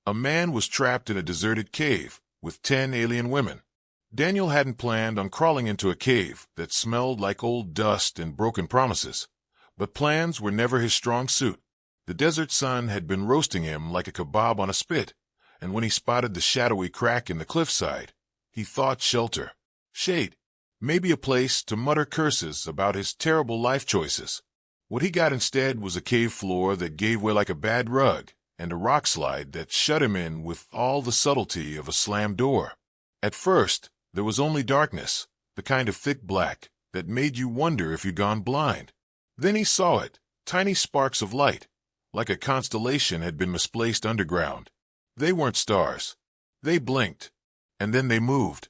A man was trapped in a deserted cave with 10 alien women. Daniel hadn't planned on crawling into a cave that smelled like old dust and broken promises, but plans were never his strong suit. The desert sun had been roasting him like a kebab on a spit, and when he spotted the shadowy crack in the cliffside, he thought shelter, shade, maybe a place to mutter curses about his terrible life choices. What he got instead was a cave floor that gave way like a bad rug, and a rock slide that shut him in with all the subtlety of a slammed door. At first, there was only darkness, the kind of thick black that made you wonder if you'd gone blind. Then he saw it, tiny sparks of light, like a constellation had been misplaced underground. They weren't stars. They blinked, and then they moved.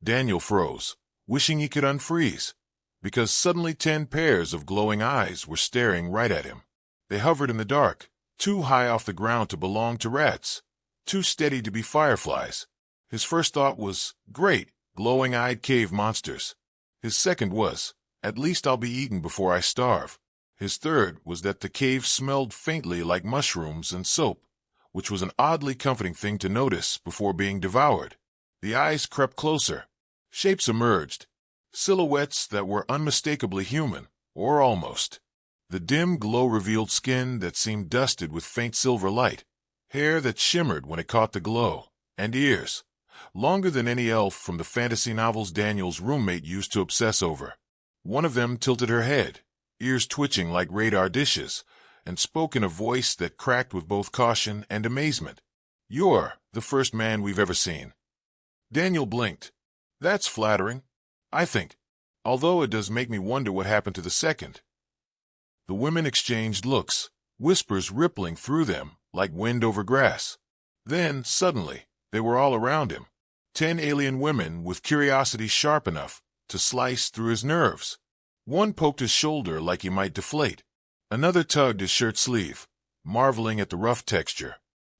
Daniel froze, wishing he could unfreeze, because suddenly 10 pairs of glowing eyes were staring right at him. They hovered in the dark, too high off the ground to belong to rats, too steady to be fireflies. His first thought was, great, glowing-eyed cave monsters. His second was, at least I'll be eaten before I starve. His third was that the cave smelled faintly like mushrooms and soap, which was an oddly comforting thing to notice before being devoured. The eyes crept closer. Shapes emerged, silhouettes that were unmistakably human, or almost. The dim glow revealed skin that seemed dusted with faint silver light, hair that shimmered when it caught the glow, and ears, longer than any elf from the fantasy novels Daniel's roommate used to obsess over. One of them tilted her head, ears twitching like radar dishes, and spoke in a voice that cracked with both caution and amazement. "You're the first man we've ever seen." Daniel blinked. "That's flattering, I think, although it does make me wonder what happened to the second." The women exchanged looks, whispers rippling through them like wind over grass. Then, suddenly, they were all around him. 10 alien women with curiosity sharp enough to slice through his nerves. One poked his shoulder like he might deflate. Another tugged his shirt sleeve, marveling at the rough texture.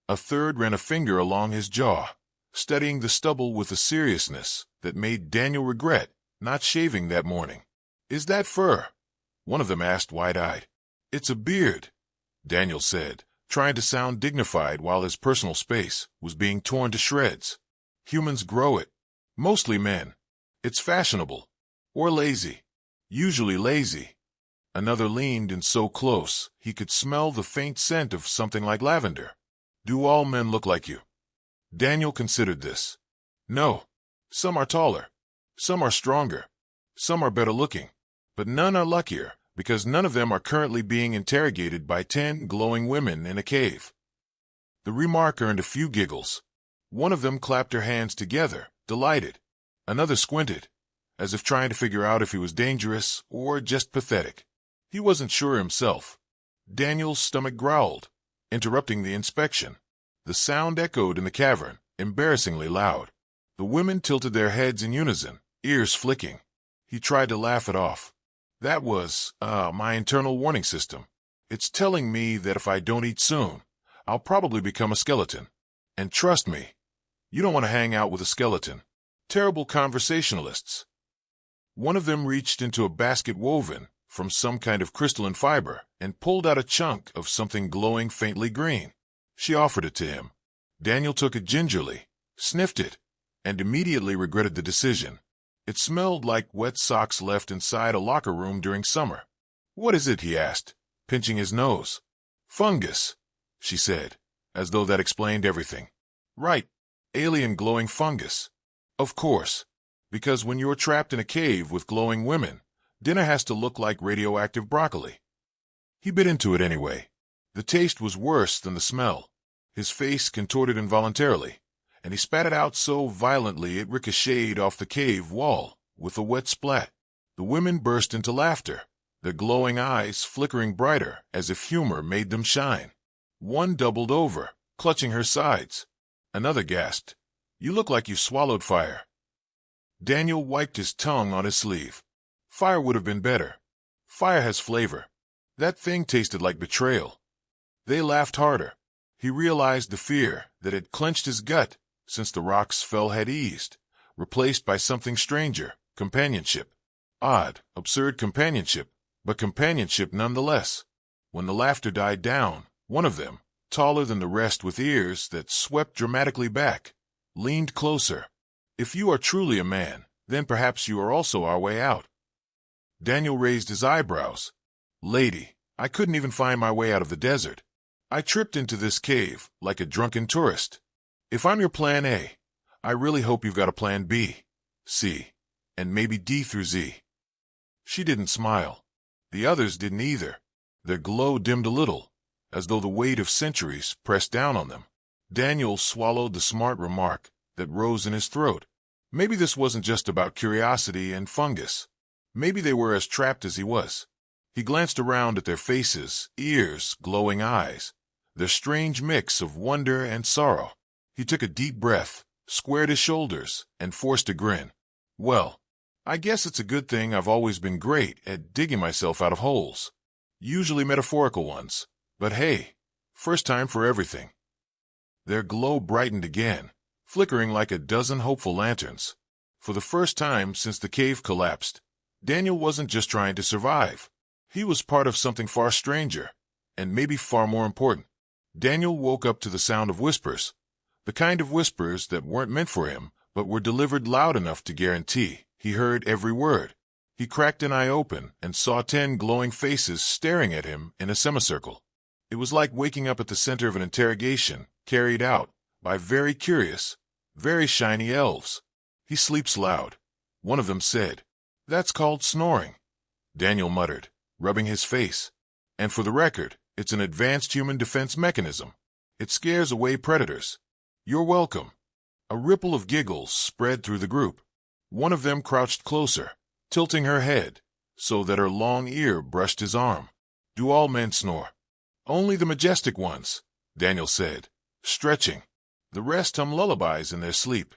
A third ran a finger along his jaw, studying the stubble with a seriousness that made Daniel regret not shaving that morning. "Is that fur?" one of them asked wide-eyed. "It's a beard," Daniel said, trying to sound dignified while his personal space was being torn to shreds. "Humans grow it. Mostly men. It's fashionable. Or lazy. Usually lazy." Another leaned in so close he could smell the faint scent of something like lavender. "Do all men look like you?" Daniel considered this. "No. Some are taller. Some are stronger. Some are better looking. But none are luckier, because none of them are currently being interrogated by 10 glowing women in a cave." The remark earned a few giggles. One of them clapped her hands together, delighted. Another squinted, as if trying to figure out if he was dangerous or just pathetic. He wasn't sure himself. Daniel's stomach growled, interrupting the inspection. The sound echoed in the cavern, embarrassingly loud. The women tilted their heads in unison, ears flicking. He tried to laugh it off. "That was, my internal warning system. It's telling me that if I don't eat soon, I'll probably become a skeleton. And trust me, you don't want to hang out with a skeleton. Terrible conversationalists." One of them reached into a basket woven from some kind of crystalline fiber and pulled out a chunk of something glowing faintly green. She offered it to him. Daniel took it gingerly, sniffed it, and immediately regretted the decision. It smelled like wet socks left inside a locker room during summer. "What is it?" he asked, pinching his nose. "Fungus," she said, as though that explained everything. "Right, alien glowing fungus. Of course, because when you're trapped in a cave with glowing women, dinner has to look like radioactive broccoli." He bit into it anyway. The taste was worse than the smell. His face contorted involuntarily, and he spat it out so violently it ricocheted off the cave wall with a wet splat. The women burst into laughter, their glowing eyes flickering brighter as if humor made them shine. One doubled over, clutching her sides. Another gasped, "You look like you swallowed fire." Daniel wiped his tongue on his sleeve. Fire would have been better. Fire has flavor. That thing tasted like betrayal. They laughed harder. He realized the fear that had clenched his gut since the rock's fell had eased, replaced by something stranger, companionship. Odd, absurd companionship, but companionship nonetheless. When the laughter died down, one of them, taller than the rest with ears that swept dramatically back, leaned closer. If you are truly a man, then perhaps you are also our way out. Daniel raised his eyebrows. Lady, I couldn't even find my way out of the desert. I tripped into this cave like a drunken tourist. If I'm your plan A, I really hope you've got a plan B, C, and maybe D through Z. She didn't smile. The others didn't either. Their glow dimmed a little, as though the weight of centuries pressed down on them. Daniel swallowed the smart remark that rose in his throat. Maybe this wasn't just about curiosity and fungus. Maybe they were as trapped as he was. He glanced around at their faces, ears, glowing eyes, their strange mix of wonder and sorrow. He took a deep breath, squared his shoulders, and forced a grin. Well, I guess it's a good thing I've always been great at digging myself out of holes. Usually metaphorical ones. But hey, first time for everything. Their glow brightened again, flickering like a dozen hopeful lanterns. For the first time since the cave collapsed, Daniel wasn't just trying to survive. He was part of something far stranger, and maybe far more important. Daniel woke up to the sound of whispers, the kind of whispers that weren't meant for him, but were delivered loud enough to guarantee he heard every word. He cracked an eye open and saw 10 glowing faces staring at him in a semicircle. It was like waking up at the center of an interrogation carried out by very curious, very shiny elves. He sleeps loud, one of them said. That's called snoring. Daniel muttered, rubbing his face. And for the record, it's an advanced human defense mechanism. It scares away predators. You're welcome. A ripple of giggles spread through the group. One of them crouched closer, tilting her head, so that her long ear brushed his arm. Do all men snore? Only the majestic ones, Daniel said, stretching. The rest hum lullabies in their sleep.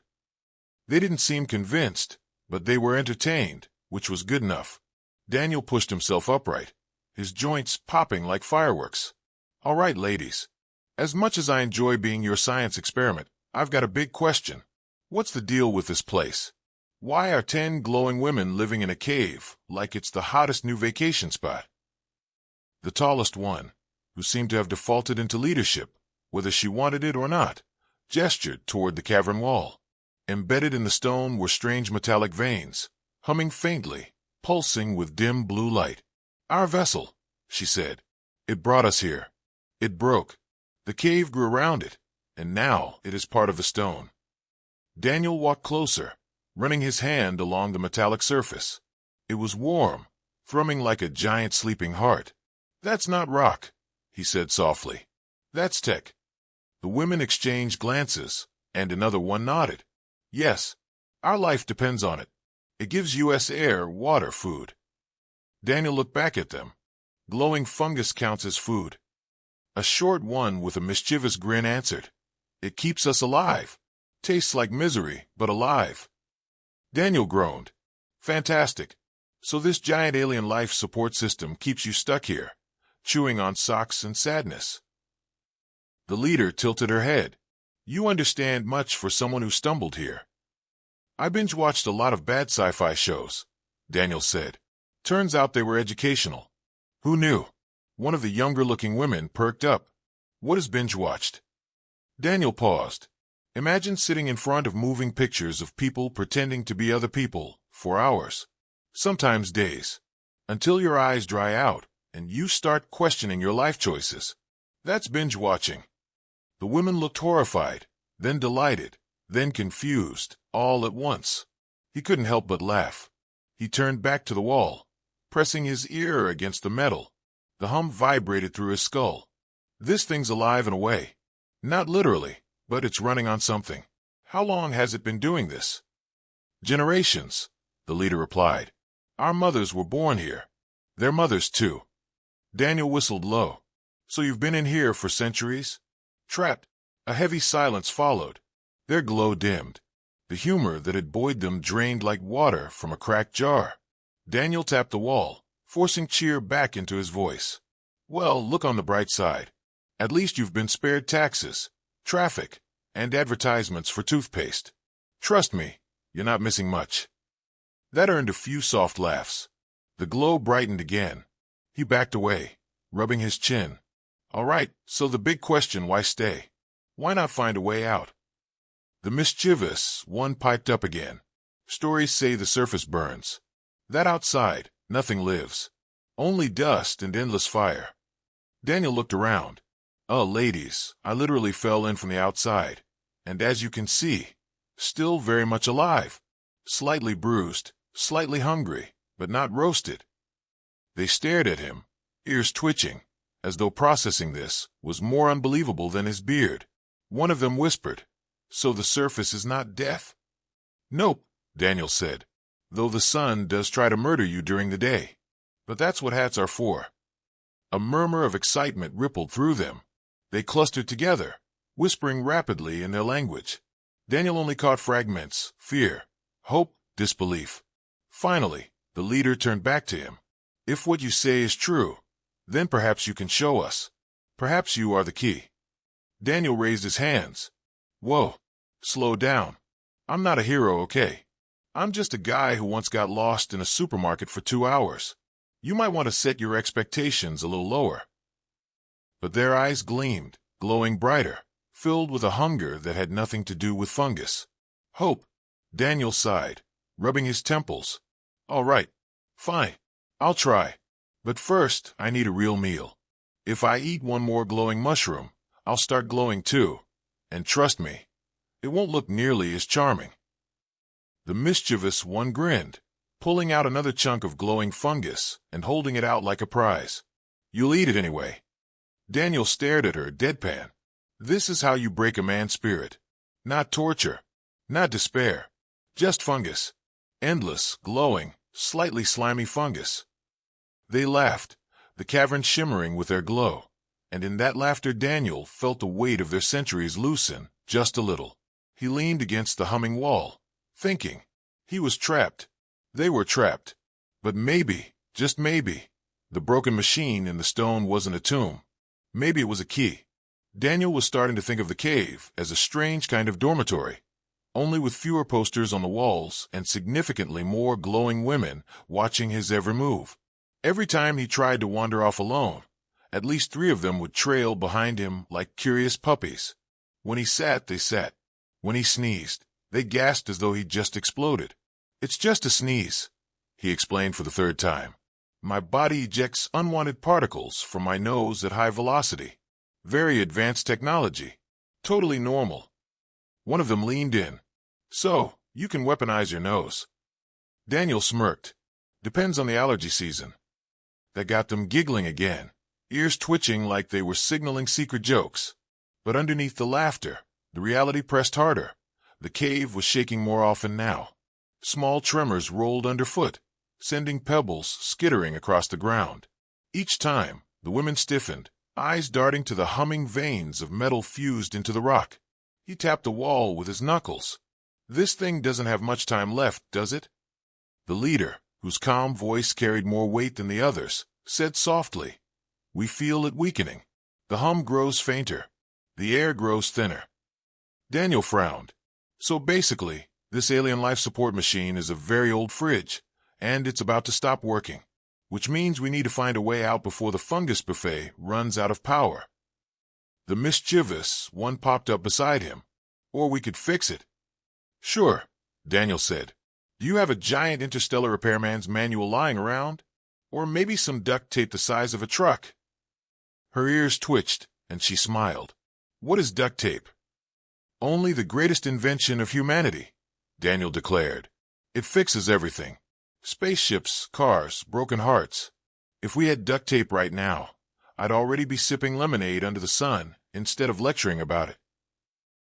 They didn't seem convinced, but they were entertained, which was good enough. Daniel pushed himself upright, his joints popping like fireworks. All right, ladies. As much as I enjoy being your science experiment, I've got a big question. What's the deal with this place? Why are 10 glowing women living in a cave like it's the hottest new vacation spot? The tallest one, who seemed to have defaulted into leadership, whether she wanted it or not, gestured toward the cavern wall. Embedded in the stone were strange metallic veins, humming faintly, pulsing with dim blue light. Our vessel, she said. It brought us here. It broke. The cave grew around it, and now it is part of the stone. Daniel walked closer, running his hand along the metallic surface. It was warm, thrumming like a giant sleeping heart. That's not rock, he said softly. That's tech. The women exchanged glances, and another one nodded. Yes, our life depends on it. It gives us air, water, food. Daniel looked back at them. Glowing fungus counts as food. A short one with a mischievous grin answered. It keeps us alive. Tastes like misery, but alive. Daniel groaned. Fantastic. So this giant alien life support system keeps you stuck here, chewing on socks and sadness. The leader tilted her head. You understand much for someone who stumbled here. I binge-watched a lot of bad sci-fi shows, Daniel said. Turns out they were educational. Who knew? One of the younger-looking women perked up. What is binge-watched? Daniel paused. Imagine sitting in front of moving pictures of people pretending to be other people for hours, sometimes days, until your eyes dry out and you start questioning your life choices. That's binge-watching. The women looked horrified, then delighted, then confused, all at once. He couldn't help but laugh. He turned back to the wall, pressing his ear against the metal. The hum vibrated through his skull. This thing's alive in a way. Not literally, but it's running on something. How long has it been doing this? Generations, the leader replied. Our mothers were born here. Their mothers, too. Daniel whistled low. So you've been in here for centuries? Trapped. A heavy silence followed. Their glow dimmed. The humor that had buoyed them drained like water from a cracked jar. Daniel tapped the wall, forcing cheer back into his voice. Well, look on the bright side. At least you've been spared taxes, traffic, and advertisements for toothpaste. Trust me, you're not missing much. That earned a few soft laughs. The glow brightened again. He backed away, rubbing his chin. All right, so the big question, why stay? Why not find a way out? The mischievous one piped up again. Stories say the surface burns. That outside, nothing lives. Only dust and endless fire. Daniel looked around. Ladies, I literally fell in from the outside. And as you can see, still very much alive. Slightly bruised, slightly hungry, but not roasted. They stared at him, ears twitching, as though processing this was more unbelievable than his beard. One of them whispered, "So the surface is not death?" "Nope," Daniel said, "though the sun does try to murder you during the day. But that's what hats are for." A murmur of excitement rippled through them. They clustered together, whispering rapidly in their language. Daniel only caught fragments: fear, hope, disbelief. Finally, the leader turned back to him. "If what you say is true, then perhaps you can show us. Perhaps you are the key." Daniel raised his hands. "Whoa, slow down. I'm not a hero, okay? I'm just a guy who once got lost in a supermarket for 2 hours. You might want to set your expectations a little lower." But their eyes gleamed, glowing brighter, filled with a hunger that had nothing to do with fungus. "Hope," Daniel sighed, rubbing his temples. "All right, fine, I'll try. But first, I need a real meal. If I eat one more glowing mushroom, I'll start glowing too. And trust me, it won't look nearly as charming." The mischievous one grinned, pulling out another chunk of glowing fungus and holding it out like a prize. "You'll eat it anyway." Daniel stared at her deadpan. This is how you break a man's spirit. Not torture, not despair, just fungus. Endless, glowing, slightly slimy fungus. They laughed, the cavern shimmering with their glow, and in that laughter Daniel felt the weight of their centuries loosen, just a little. He leaned against the humming wall, thinking. He was trapped. They were trapped. But maybe, just maybe, the broken machine in the stone wasn't a tomb. Maybe it was a key. Daniel was starting to think of the cave as a strange kind of dormitory, only with fewer posters on the walls and significantly more glowing women watching his every move. Every time he tried to wander off alone, at least 3 of them would trail behind him like curious puppies. When he sat, they sat. When he sneezed, they gasped as though he'd just exploded. "It's just a sneeze," he explained for the 3rd time. "My body ejects unwanted particles from my nose at high velocity. Very advanced technology. Totally normal." One of them leaned in. "So, you can weaponize your nose." Daniel smirked. "Depends on the allergy season." That got them giggling again, ears twitching like they were signaling secret jokes. But underneath the laughter, the reality pressed harder. The cave was shaking more often now. Small tremors rolled underfoot, sending pebbles skittering across the ground. Each time, the women stiffened, eyes darting to the humming veins of metal fused into the rock. He tapped the wall with his knuckles. "This thing doesn't have much time left, does it?" The leader, whose calm voice carried more weight than the others, said softly, "We feel it weakening. The hum grows fainter. The air grows thinner." Daniel frowned. "So basically, this alien life support machine is a very old fridge, and it's about to stop working, which means we need to find a way out before the fungus buffet runs out of power." The mischievous one popped up beside him. "Or we could fix it." "Sure," Daniel said. "Do you have a giant interstellar repairman's manual lying around? Or maybe some duct tape the size of a truck?" Her ears twitched, and she smiled. "What is duct tape?" "Only the greatest invention of humanity," Daniel declared. "It fixes everything. Spaceships, cars, broken hearts. If we had duct tape right now, I'd already be sipping lemonade under the sun instead of lecturing about it."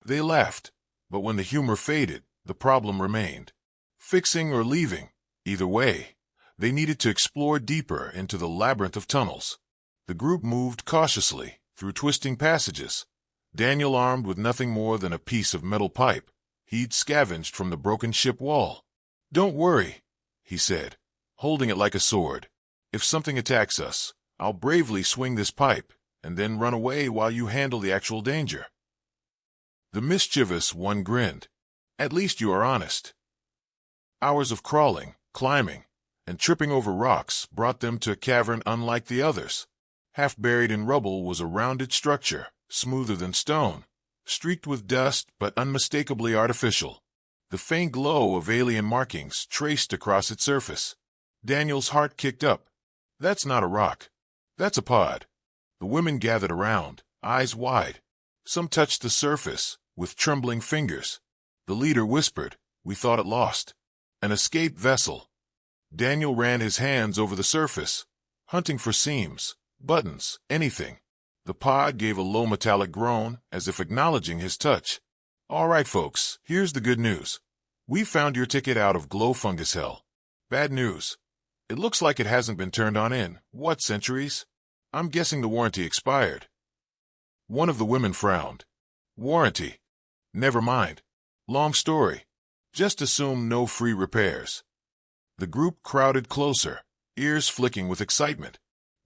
They laughed, but when the humor faded, the problem remained. Fixing or leaving, either way, they needed to explore deeper into the labyrinth of tunnels. The group moved cautiously through twisting passages, Daniel armed with nothing more than a piece of metal pipe he'd scavenged from the broken ship wall. "Don't worry," he said, holding it like a sword. "If something attacks us, I'll bravely swing this pipe and then run away while you handle the actual danger." The mischievous one grinned. "At least you are honest." Hours of crawling, climbing, and tripping over rocks brought them to a cavern unlike the others. Half buried in rubble was a rounded structure, smoother than stone, streaked with dust but unmistakably artificial. The faint glow of alien markings traced across its surface. Daniel's heart kicked up. That's not a rock. That's a pod. The women gathered around, eyes wide. Some touched the surface, with trembling fingers. The leader whispered, "We thought it lost. An escape vessel." Daniel ran his hands over the surface, hunting for seams, buttons, anything. The pod gave a low metallic groan, as if acknowledging his touch. "All right, folks, here's the good news. We found your ticket out of glow fungus hell. Bad news. It looks like it hasn't been turned on in, what, centuries? I'm guessing the warranty expired." One of the women frowned. "Warranty? Never mind. Long story. Just assume no free repairs." The group crowded closer, ears flicking with excitement.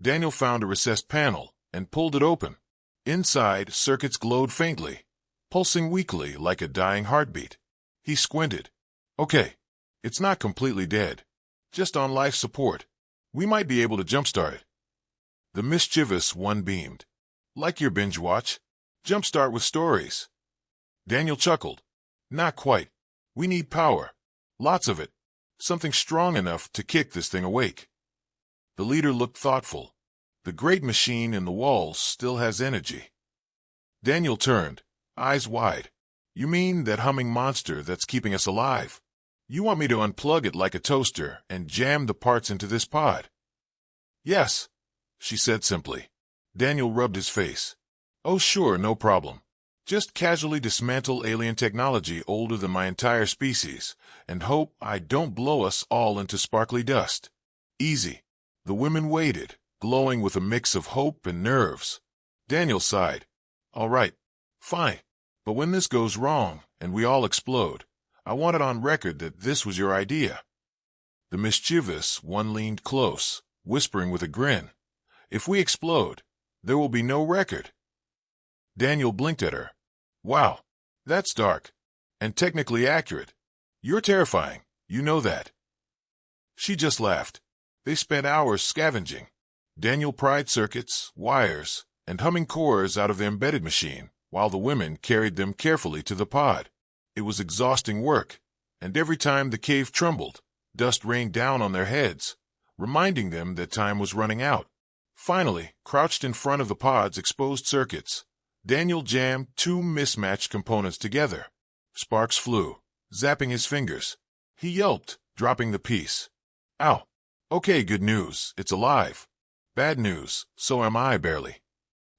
Daniel found a recessed panel and pulled it open. Inside, circuits glowed faintly, pulsing weakly like a dying heartbeat. He squinted. "Okay, it's not completely dead. Just on life support. We might be able to jumpstart it." The mischievous one beamed. "Like your binge watch? Jumpstart with stories." Daniel chuckled. "Not quite. We need power. Lots of it. Something strong enough to kick this thing awake." The leader looked thoughtful. "The great machine in the walls still has energy." Daniel turned, eyes wide. "You mean that humming monster that's keeping us alive? You want me to unplug it like a toaster and jam the parts into this pod?" "Yes," she said simply. Daniel rubbed his face. "Oh sure, no problem. Just casually dismantle alien technology older than my entire species, and hope I don't blow us all into sparkly dust. Easy." The women waited, glowing with a mix of hope and nerves. Daniel sighed. "All right, fine. But when this goes wrong, and we all explode, I want it on record that this was your idea." The mischievous one leaned close, whispering with a grin, "If we explode, there will be no record." Daniel blinked at her. "Wow, that's dark. And technically accurate. You're terrifying, you know that." She just laughed. They spent hours scavenging. Daniel pried circuits, wires, and humming cores out of the embedded machine, while the women carried them carefully to the pod. It was exhausting work, and every time the cave trembled, dust rained down on their heads, reminding them that time was running out. Finally, crouched in front of the pod's exposed circuits, Daniel jammed two mismatched components together. Sparks flew, zapping his fingers. He yelped, dropping the piece. "Ow! Okay, good news, it's alive. Bad news, so am I barely."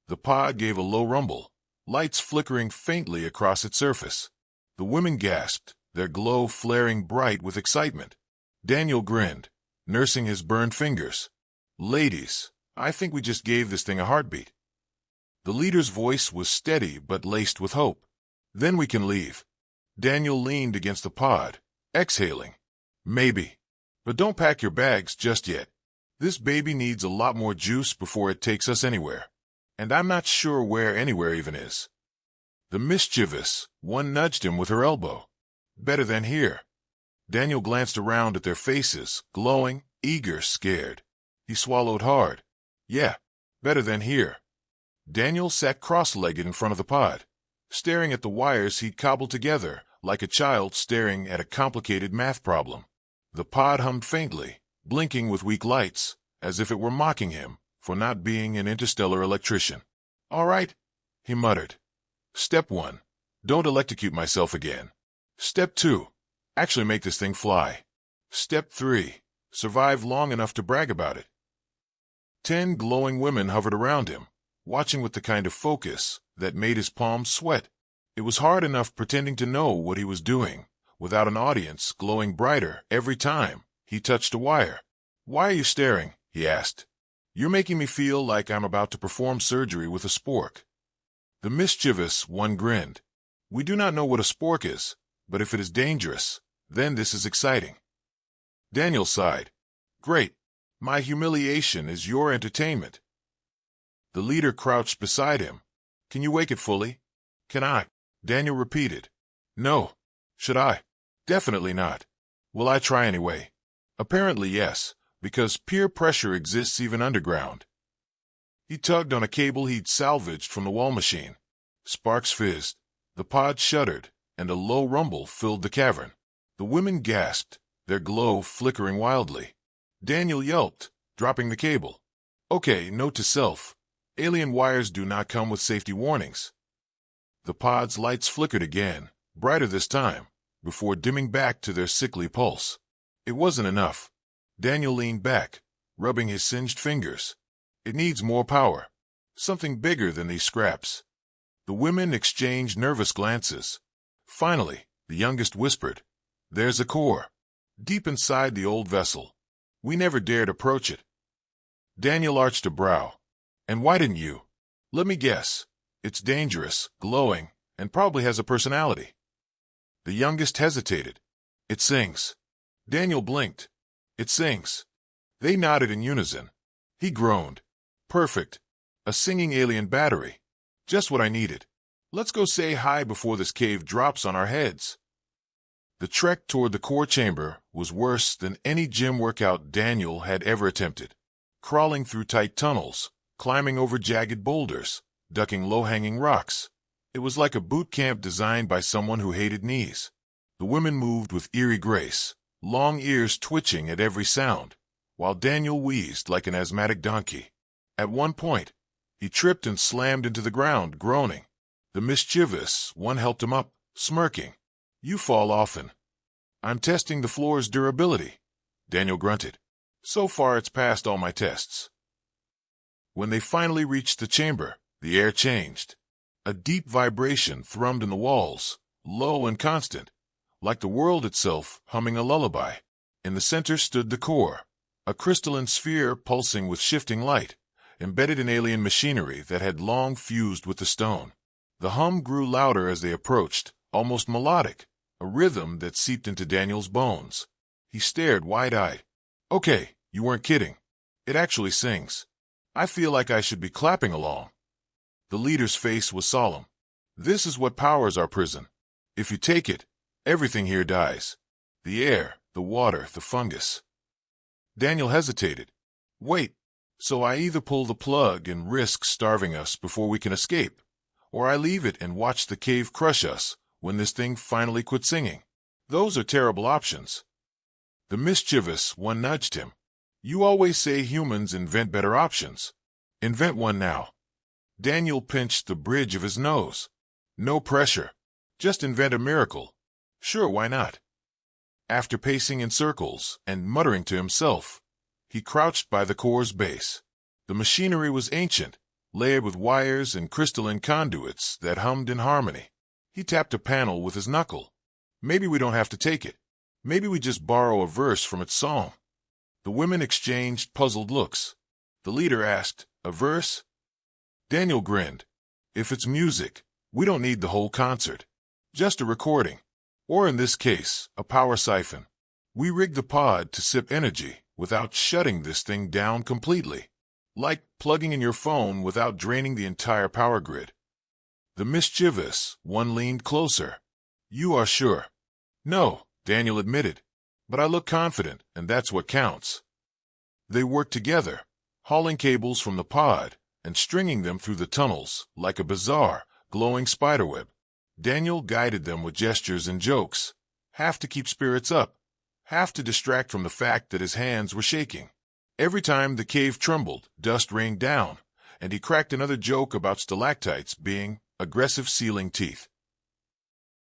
The pod gave a low rumble, lights flickering faintly across its surface. The women gasped, their glow flaring bright with excitement. Daniel grinned, nursing his burned fingers. "Ladies, I think we just gave this thing a heartbeat." The leader's voice was steady but laced with hope. "Then we can leave." Daniel leaned against the pod, exhaling. "Maybe. But don't pack your bags just yet. This baby needs a lot more juice before it takes us anywhere. And I'm not sure where anywhere even is." The mischievous one nudged him with her elbow. "Better than here." Daniel glanced around at their faces, glowing, eager, scared. He swallowed hard. "Yeah, better than here." Daniel sat cross-legged in front of the pod, staring at the wires he'd cobbled together like a child staring at a complicated math problem. The pod hummed faintly, blinking with weak lights, as if it were mocking him for not being an interstellar electrician. "All right," he muttered. "Step 1. Don't electrocute myself again. Step 2. Actually make this thing fly. Step 3. Survive long enough to brag about it." 10 glowing women hovered around him, watching with the kind of focus that made his palms sweat. It was hard enough pretending to know what he was doing, without an audience glowing brighter every time he touched a wire. "Why are you staring?" he asked. "You're making me feel like I'm about to perform surgery with a spork." The mischievous one grinned. "We do not know what a spork is, but if it is dangerous, then this is exciting." Daniel sighed. "Great. My humiliation is your entertainment." The leader crouched beside him. "Can you wake it fully?" "Can I?" Daniel repeated. "No. Should I?" "Definitely not." "Will I try anyway?" "Apparently yes, because peer pressure exists even underground." He tugged on a cable he'd salvaged from the wall machine. Sparks fizzed, the pod shuddered, and a low rumble filled the cavern. The women gasped, their glow flickering wildly. Daniel yelped, dropping the cable. Okay, note to self. Alien wires do not come with safety warnings. The pod's lights flickered again, brighter this time, before dimming back to their sickly pulse. It wasn't enough. Daniel leaned back, rubbing his singed fingers. It needs more power. Something bigger than these scraps. The women exchanged nervous glances. Finally, the youngest whispered, "There's a core. Deep inside the old vessel. We never dared approach it." Daniel arched a brow. "And why didn't you?" "Let me guess. It's dangerous, glowing, and probably has a personality." The youngest hesitated. "It sings." Daniel blinked. "It sings." They nodded in unison. He groaned. "Perfect. A singing alien battery. Just what I needed. Let's go say hi before this cave drops on our heads." The trek toward the core chamber was worse than any gym workout Daniel had ever attempted. Crawling through tight tunnels, climbing over jagged boulders, ducking low-hanging rocks. It was like a boot camp designed by someone who hated knees. The women moved with eerie grace, long ears twitching at every sound, while Daniel wheezed like an asthmatic donkey. At one point, he tripped and slammed into the ground, groaning. The mischievous one helped him up, smirking. "You fall often." "I'm testing the floor's durability," Daniel grunted. "So far it's passed all my tests." When they finally reached the chamber, the air changed. A deep vibration thrummed in the walls, low and constant, like the world itself humming a lullaby. In the center stood the core, a crystalline sphere pulsing with shifting light, embedded in alien machinery that had long fused with the stone. The hum grew louder as they approached, almost melodic, a rhythm that seeped into Daniel's bones. He stared wide-eyed. "Okay, you weren't kidding. It actually sings. I feel like I should be clapping along." The leader's face was solemn. "This is what powers our prison. If you take it, everything here dies. The air, the water, the fungus." Daniel hesitated. "Wait, so I either pull the plug and risk starving us before we can escape, or I leave it and watch the cave crush us when this thing finally quits singing? Those are terrible options." The mischievous one nudged him. "You always say humans invent better options. Invent one now." Daniel pinched the bridge of his nose. "No pressure. Just invent a miracle. Sure, why not?" After pacing in circles and muttering to himself, he crouched by the core's base. The machinery was ancient, layered with wires and crystalline conduits that hummed in harmony. He tapped a panel with his knuckle. "Maybe we don't have to take it. Maybe we just borrow a verse from its song." The women exchanged puzzled looks. The leader asked, "A verse?" Daniel grinned. "If it's music, we don't need the whole concert. Just a recording. Or in this case, a power siphon. We rig the pod to sip energy without shutting this thing down completely. Like plugging in your phone without draining the entire power grid." The mischievous one leaned closer. "You are sure?" "No," Daniel admitted. "But I look confident, and that's what counts." They worked together, hauling cables from the pod and stringing them through the tunnels like a bizarre, glowing spiderweb. Daniel guided them with gestures and jokes, half to keep spirits up, half to distract from the fact that his hands were shaking. Every time the cave trembled, dust rained down, and he cracked another joke about stalactites being aggressive ceiling teeth.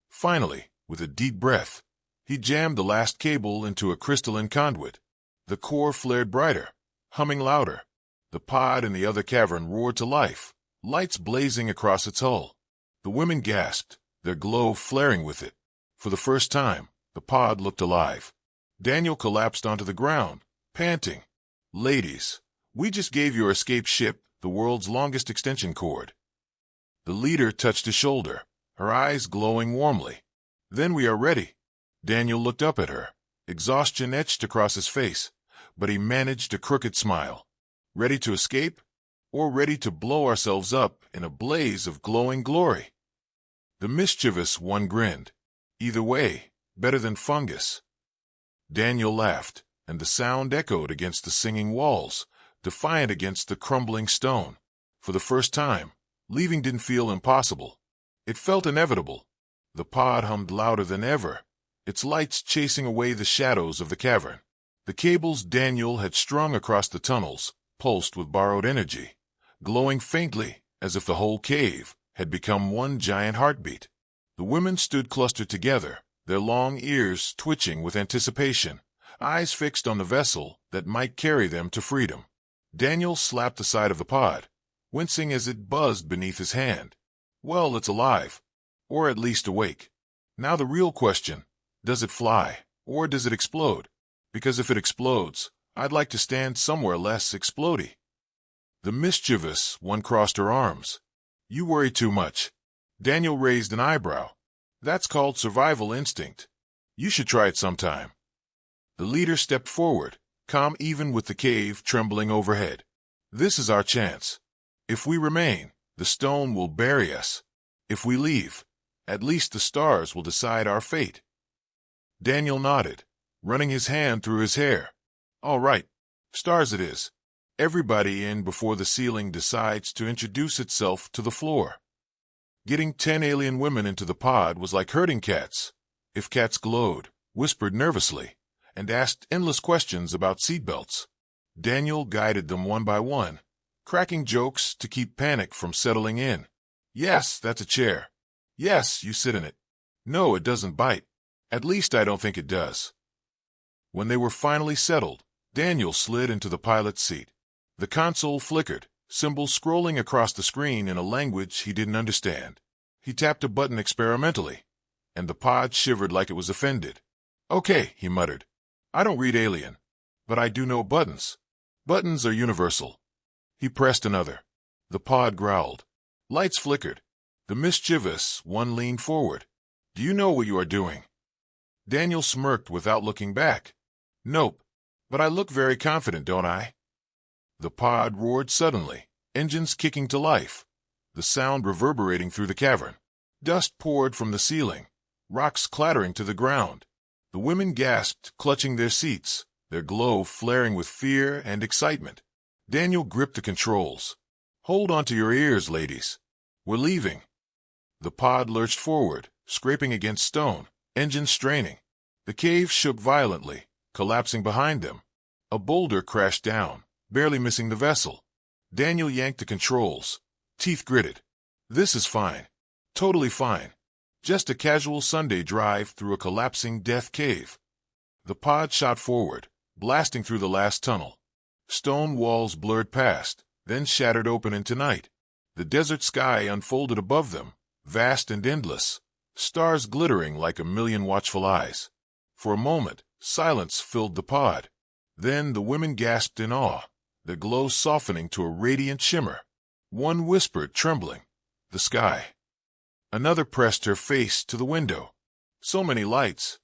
Finally, with a deep breath, he jammed the last cable into a crystalline conduit. The core flared brighter, humming louder. The pod in the other cavern roared to life, lights blazing across its hull. The women gasped, their glow flaring with it. For the first time, the pod looked alive. Daniel collapsed onto the ground, panting. "Ladies, we just gave your escape ship the world's longest extension cord." The leader touched his shoulder, her eyes glowing warmly. "Then we are ready." Daniel looked up at her, exhaustion etched across his face, but he managed a crooked smile. "Ready to escape? Or ready to blow ourselves up in a blaze of glowing glory?" The mischievous one grinned. "Either way, better than fungus." Daniel laughed, and the sound echoed against the singing walls, defiant against the crumbling stone. For the first time, leaving didn't feel impossible. It felt inevitable. The pod hummed louder than ever, its lights chasing away the shadows of the cavern. The cables Daniel had strung across the tunnels pulsed with borrowed energy, glowing faintly as if the whole cave had become one giant heartbeat. The women stood clustered together, their long ears twitching with anticipation, eyes fixed on the vessel that might carry them to freedom. Daniel slapped the side of the pod, wincing as it buzzed beneath his hand. Well, it's alive, or at least awake. Now the real question, does it fly, or does it explode? Because if it explodes, I'd like to stand somewhere less explodey. The mischievous one crossed her arms. You worry too much. Daniel raised an eyebrow. That's called survival instinct. You should try it sometime. The leader stepped forward, calm even with the cave trembling overhead. This is our chance. If we remain, the stone will bury us. If we leave, at least the stars will decide our fate. Daniel nodded, running his hand through his hair. All right, stars it is. Everybody in before the ceiling decides to introduce itself to the floor. Getting 10 alien women into the pod was like herding cats. If cats glowed, whispered nervously, and asked endless questions about seatbelts. Daniel guided them one by one, cracking jokes to keep panic from settling in. Yes, that's a chair. Yes, you sit in it. No, it doesn't bite. At least I don't think it does. When they were finally settled, Daniel slid into the pilot's seat. The console flickered, symbols scrolling across the screen in a language he didn't understand. He tapped a button experimentally, and the pod shivered like it was offended. Okay, he muttered. I don't read alien, but I do know buttons. Buttons are universal. He pressed another. The pod growled. Lights flickered. The mischievous one leaned forward. Do you know what you are doing? Daniel smirked without looking back. Nope, but I look very confident, don't I? The pod roared suddenly, engines kicking to life, the sound reverberating through the cavern. Dust poured from the ceiling, rocks clattering to the ground. The women gasped, clutching their seats, their glow flaring with fear and excitement. Daniel gripped the controls. Hold on to your ears, ladies. We're leaving. The pod lurched forward, scraping against stone, engines straining. The cave shook violently, collapsing behind them. A boulder crashed down, barely missing the vessel. Daniel yanked the controls, teeth gritted. This is fine. Totally fine. Just a casual Sunday drive through a collapsing death cave. The pod shot forward, blasting through the last tunnel. Stone walls blurred past, then shattered open into night. The desert sky unfolded above them, vast and endless, stars glittering like a million watchful eyes. For a moment, silence filled the pod. Then the women gasped in awe, their glow softening to a radiant shimmer. One whispered, trembling, "The sky." Another pressed her face to the window. So many lights.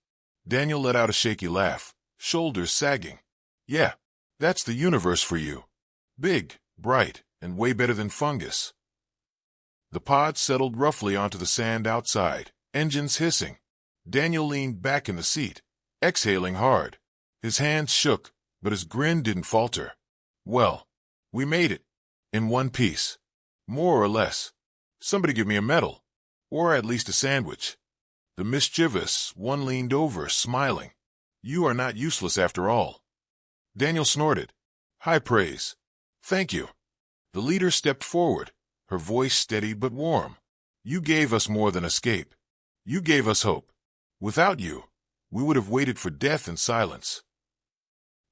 Daniel let out a shaky laugh, shoulders sagging. Yeah, that's the universe for you. Big, bright, and way better than fungus. The pod settled roughly onto the sand outside, engines hissing. Daniel leaned back in the seat, exhaling hard. His hands shook, but his grin didn't falter. Well, we made it. In one piece. More or less. Somebody give me a medal. Or at least a sandwich. The mischievous one leaned over, smiling. You are not useless after all. Daniel snorted. High praise. Thank you. The leader stepped forward, her voice steady but warm. You gave us more than escape. You gave us hope. Without you, we would have waited for death in silence.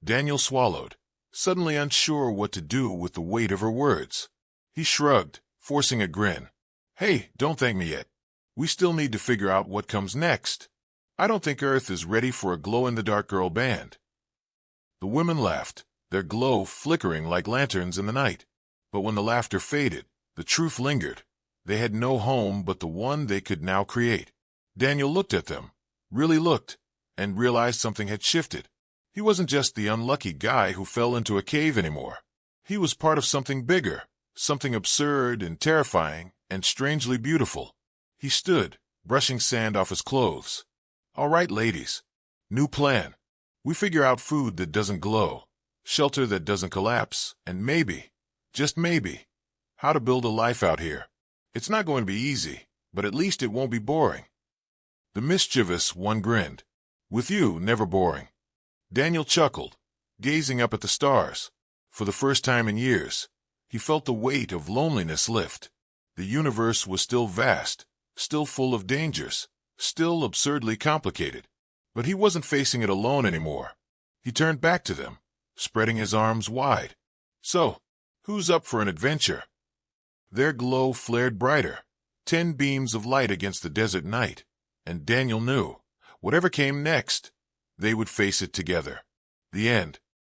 Daniel swallowed, suddenly unsure what to do with the weight of her words. He shrugged, forcing a grin. Hey, don't thank me yet. We still need to figure out what comes next. I don't think Earth is ready for a glow-in-the-dark girl band. The women laughed, their glow flickering like lanterns in the night. But when the laughter faded, the truth lingered. They had no home but the one they could now create. Daniel looked at them, really looked, and realized something had shifted. He wasn't just the unlucky guy who fell into a cave anymore. He was part of something bigger, something absurd and terrifying and strangely beautiful. He stood, brushing sand off his clothes. All right, ladies. New plan. We figure out food that doesn't glow, shelter that doesn't collapse, and maybe, just maybe, how to build a life out here. It's not going to be easy, but at least it won't be boring. The mischievous one grinned. With you, never boring. Daniel chuckled, gazing up at the stars. For the first time in years, he felt the weight of loneliness lift. The universe was still vast, still full of dangers, still absurdly complicated. But he wasn't facing it alone anymore. He turned back to them, spreading his arms wide. So, who's up for an adventure? Their glow flared brighter, 10 beams of light against the desert night, and Daniel knew, whatever came next, they would face it together. The end.